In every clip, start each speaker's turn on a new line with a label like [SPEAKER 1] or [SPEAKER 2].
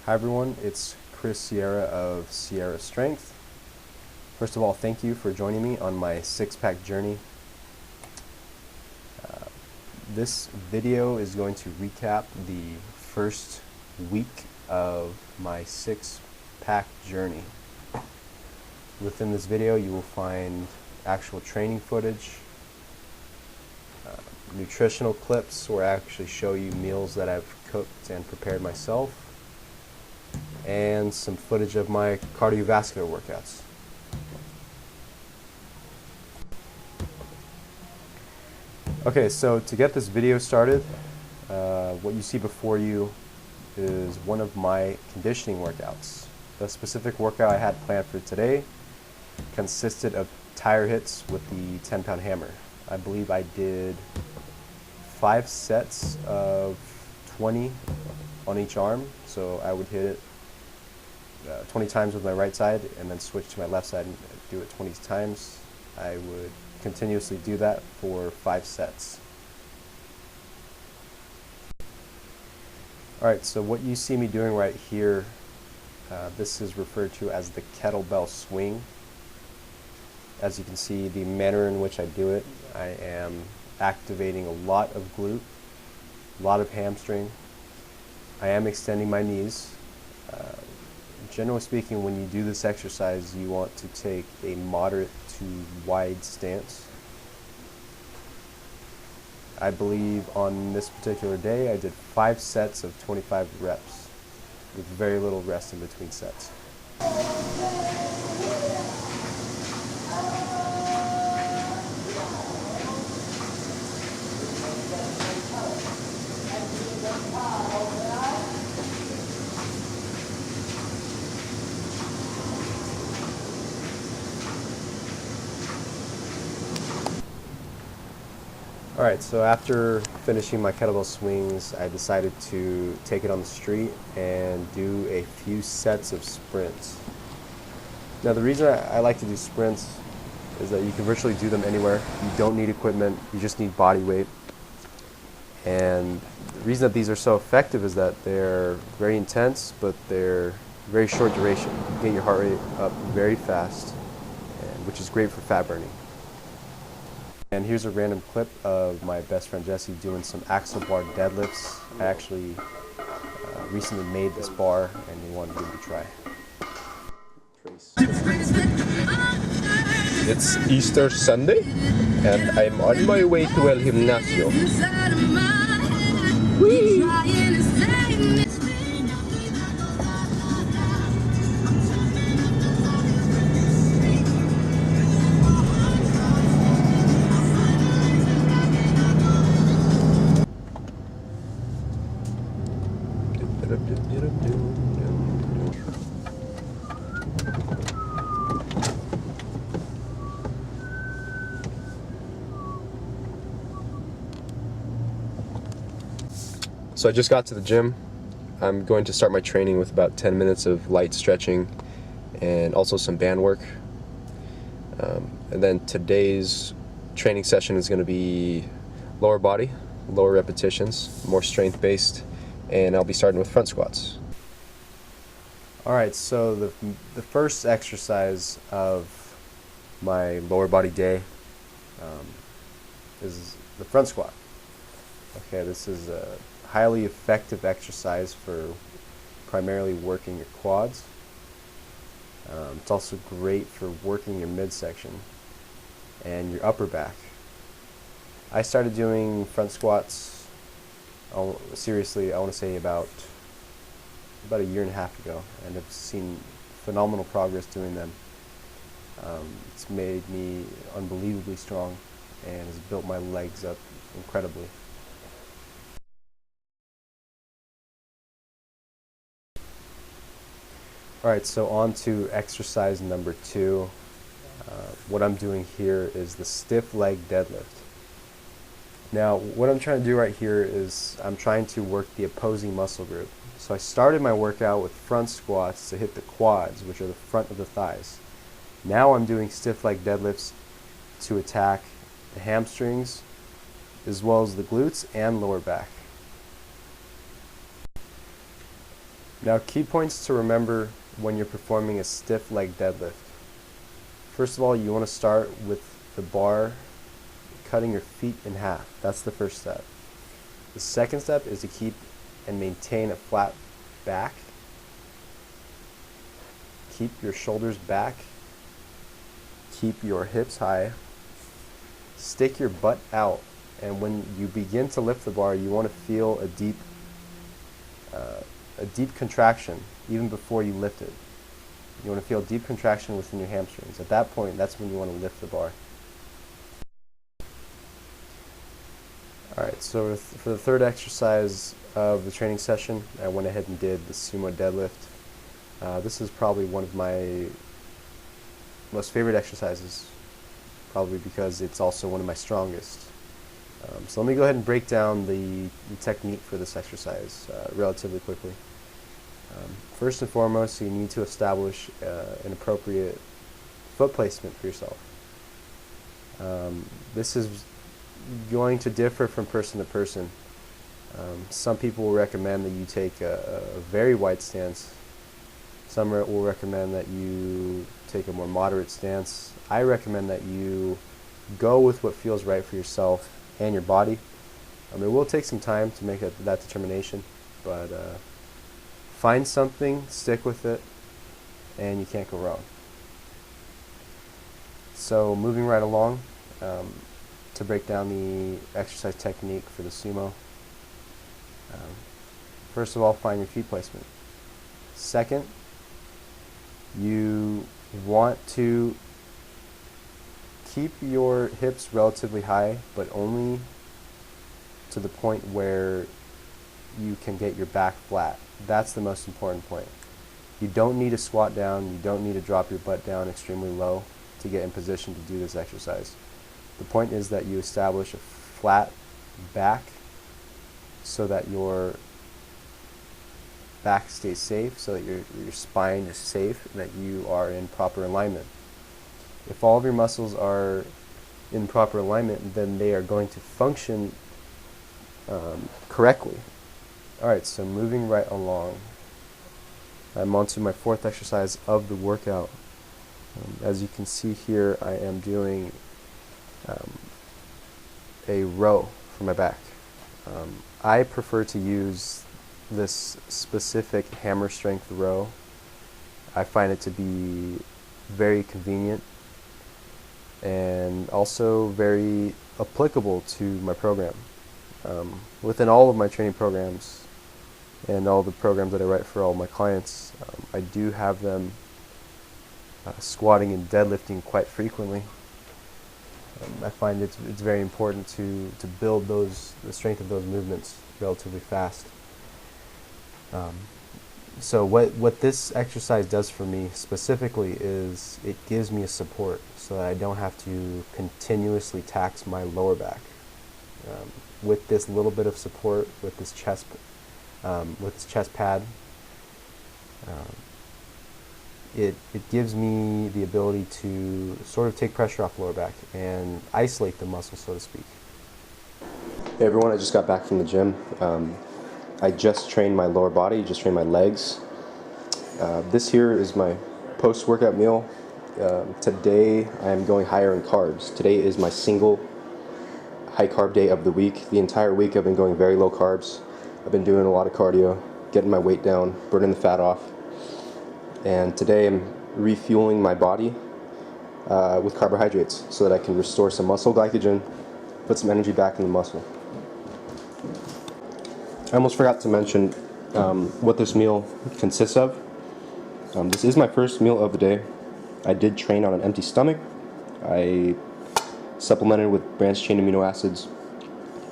[SPEAKER 1] Hi everyone, it's Chris Sierra of Sierra Strength. First of all, thank you for joining me on my six-pack journey. This video is going to recap the first week of my six-pack journey. Within this video you will find actual training footage, nutritional clips where I actually show you meals that I've cooked and prepared myself, and some footage of my cardiovascular workouts. Okay, so to get this video started, what you see before you is one of my conditioning workouts. The specific workout I had planned for today consisted of tire hits with the 10-pound hammer. I believe I did 5 sets of 20 on each arm, so I would hit it 20 times with my right side and then switch to my left side and do it 20 times. I would continuously do that for 5 sets. Alright, so what you see me doing right here, this is referred to as the kettlebell swing. As you can see, the manner in which I do it, I am activating a lot of glute, a lot of hamstring. I am extending my knees. Generally speaking, when you do this exercise, you want to take a moderate to wide stance. I believe on this particular day I did 5 sets of 25 reps with very little rest in between sets. Alright, so after finishing my kettlebell swings, I decided to take it on the street and do a few sets of sprints. Now the reason I like to do sprints is that you can virtually do them anywhere. You don't need equipment, you just need body weight. And the reason that these are so effective is that they're very intense, but they're very short duration. You get your heart rate up very fast, which is great for fat burning. And here's a random clip of my best friend Jesse doing some axle bar deadlifts. I actually recently made this bar and he wanted to give it a try.
[SPEAKER 2] It's Easter Sunday and I'm on my way to El Gimnasio. Whee! So I just got to the gym. I'm going to start my training with about 10 minutes of light stretching and also some band work. And then today's training session is going to be lower body, lower repetitions, more strength based, and I'll be starting with front squats.
[SPEAKER 1] Alright, so the first exercise of my lower body day is the front squat. Okay, this is a highly effective exercise for primarily working your quads. It's also great for working your midsection and your upper back. I started doing front squats, seriously, I want to say about a year and a half ago, and I've seen phenomenal progress doing them. It's made me unbelievably strong and has built my legs up incredibly. Alright, so on to exercise number 2. What I'm doing here is the stiff leg deadlift. Now, what I'm trying to do right here is I'm trying to work the opposing muscle group. So I started my workout with front squats to hit the quads, which are the front of the thighs. Now I'm doing stiff leg deadlifts to attack the hamstrings, as well as the glutes and lower back. Now, key points to remember when you're performing a stiff leg deadlift. First of all, you want to start with the bar cutting your feet in half. That's the first step. The second step is to keep and maintain a flat back. Keep your shoulders back. Keep your hips high. Stick your butt out. And when you begin to lift the bar, you want to feel a deep contraction even before you lift it. You want to feel deep contraction within your hamstrings. At that point, that's when you want to lift the bar. Alright, so for the third exercise of the training session, I went ahead and did the sumo deadlift. This is probably one of my most favorite exercises, probably because it's also one of my strongest. So let me go ahead and break down the technique for this exercise relatively quickly. First and foremost, you need to establish an appropriate foot placement for yourself. This is going to differ from person to person. Some people will recommend that you take a very wide stance. Some will recommend that you take a more moderate stance. I recommend that you go with what feels right for yourself and your body. It will take some time to make that determination, but find something, stick with it, and you can't go wrong. So moving right along, to break down the exercise technique for the sumo. First of all, find your feet placement. Second, you want to keep your hips relatively high, but only to the point where you can get your back flat. That's the most important point. You don't need to squat down, you don't need to drop your butt down extremely low to get in position to do this exercise. The point is that you establish a flat back so that your back stays safe, so that your spine is safe, and that you are in proper alignment. If all of your muscles are in proper alignment, then they are going to function correctly. Alright, so moving right along, I'm on to my fourth exercise of the workout. As you can see here, I am doing a row for my back. I prefer to use this specific hammer strength row. I find it to be very convenient and also very applicable to my program. Within all of my training programs and all the programs that I write for all my clients, I do have them squatting and deadlifting quite frequently. I find it's very important to build the strength of those movements relatively fast. So what this exercise does for me specifically is it gives me a support so that I don't have to continuously tax my lower back. With this little bit of support, with this chest pad, it gives me the ability to sort of take pressure off lower back and isolate the muscle, so to speak.
[SPEAKER 2] Hey everyone, I just got back from the gym. I just trained my lower body, just trained my legs. This here is my post-workout meal. Today I am going higher in carbs. Today is my single high carb day of the week. The entire week I've been going very low carbs. I've been doing a lot of cardio, getting my weight down, burning the fat off. And today I'm refueling my body with carbohydrates so that I can restore some muscle glycogen, put some energy back in the muscle. I almost forgot to mention what this meal consists of. This is my first meal of the day. I did train on an empty stomach. I supplemented with branched-chain amino acids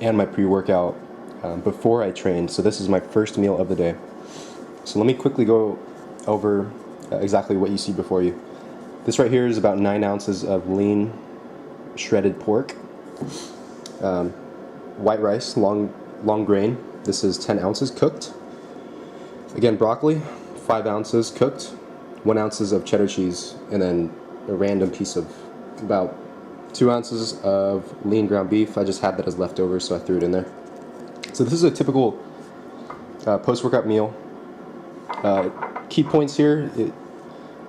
[SPEAKER 2] and my pre-workout before I trained, so this is my first meal of the day. So let me quickly go over exactly what you see before you. This right here is about 9 ounces of lean shredded pork, white rice, long grain. This is 10 ounces cooked. Again, broccoli, 5 ounces cooked, 1 ounce of cheddar cheese, and then a random piece of about 2 ounces of lean ground beef. I just had that as leftovers, so I threw it in there. So this is a typical post-workout meal. Key points here.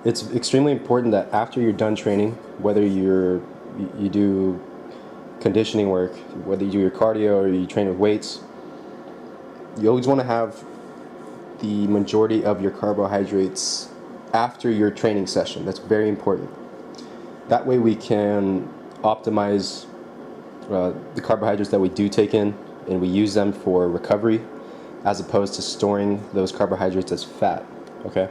[SPEAKER 2] It's extremely important that after you're done training, whether you do conditioning work, whether you do your cardio or you train with weights, you always want to have the majority of your carbohydrates after your training session. That's very important. That way we can optimize the carbohydrates that we do take in, and we use them for recovery as opposed to storing those carbohydrates as fat. Okay?